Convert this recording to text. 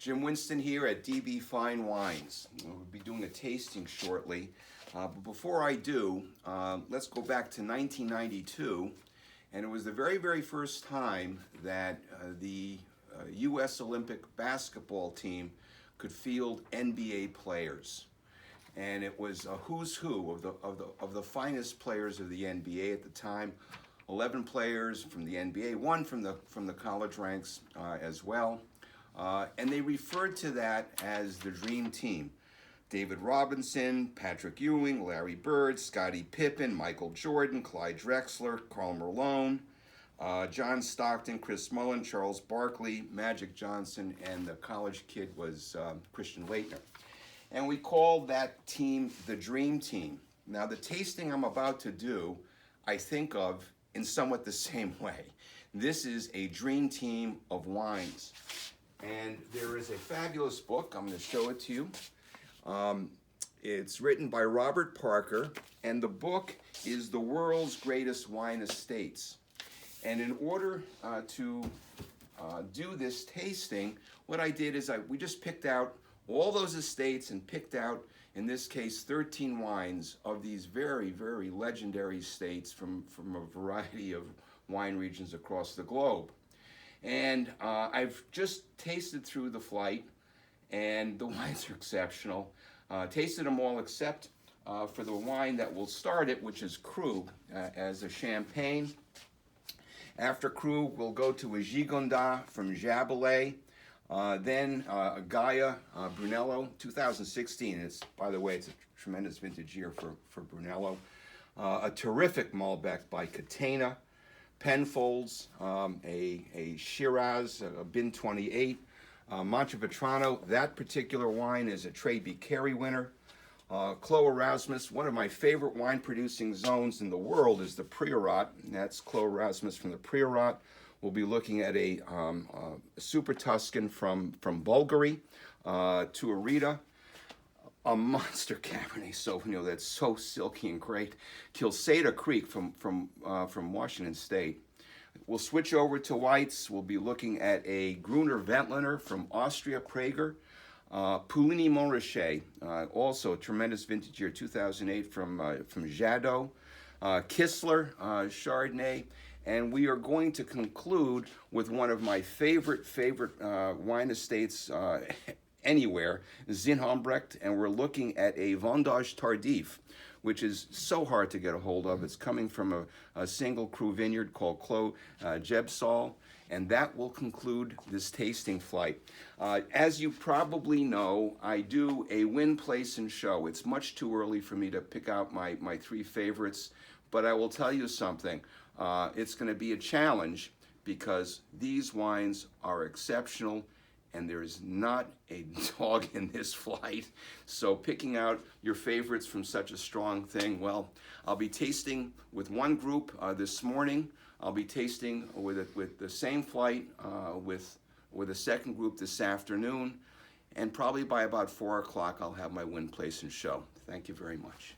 Jim Winston here at DB Fine Wines. We'll be doing a tasting shortly. But before I do, let's go back to 1992. And it was the very, very first time that the U.S. Olympic basketball team could field NBA players. And it was a who's who of the finest players of the NBA at the time. 11 players from the NBA, one from the college ranks as well. And they referred to that as the Dream Team. David Robinson, Patrick Ewing, Larry Bird, Scottie Pippen, Michael Jordan, Clyde Drexler, Karl Malone, John Stockton, Chris Mullin, Charles Barkley, Magic Johnson, and the college kid was Christian Laettner. And we called that team the Dream Team. Now the tasting I'm about to do, I think of in somewhat the same way. This is a dream team of wines. And there is a fabulous book. I'm going to show it to you. It's written by Robert Parker, and the book is The World's Greatest Wine Estates. And in order to do this tasting, what I did is we just picked out all those estates and picked out, in this case, 13 wines of these very, very legendary estates from a variety of wine regions across the globe. And I've just tasted through the flight, and the wines are exceptional. Tasted them all except for the wine that will start it, which is Krug, as a champagne. After Krug, we'll go to a Gigondas from Jaboulet. Then a Gaia Brunello, 2016. It's, by the way, it's a tremendous vintage year for Brunello. A terrific Malbec by Catena. Penfolds, a Shiraz, a Bin 28, Montevetrano. That particular wine is a Trey B. Carey winner. Clos Erasmus, one of my favorite wine producing zones in the world is the Priorat, and that's Clos Erasmus from the Priorat. We'll be looking at a Super Tuscan from Bulgari, Tuarita, a monster Cabernet Sauvignon that's so silky and great, Kilsada Creek from Washington State. We'll switch over to whites. We'll be looking at a Gruner Veltliner from Austria, Prager, Puligny Montrachet, also a tremendous vintage year, 2008 from Jadot, Kistler Chardonnay, and we are going to conclude with one of my favorite wine estates anywhere, Zinhambrecht, and we're looking at a Vendange Tardif, which is so hard to get a hold of. It's coming from a single cru vineyard called Clos Jebsol, and that will conclude this tasting flight. As you probably know, I do a win, place, and show. It's much too early for me to pick out my three favorites, but I will tell you something. It's going to be a challenge because these wines are exceptional, and there is not a dog in this flight. So picking out your favorites from such a strong thing, well, I'll be tasting with one group this morning. I'll be tasting with the same flight with a second group this afternoon. And probably by about 4 o'clock, I'll have my win, place, and show. Thank you very much.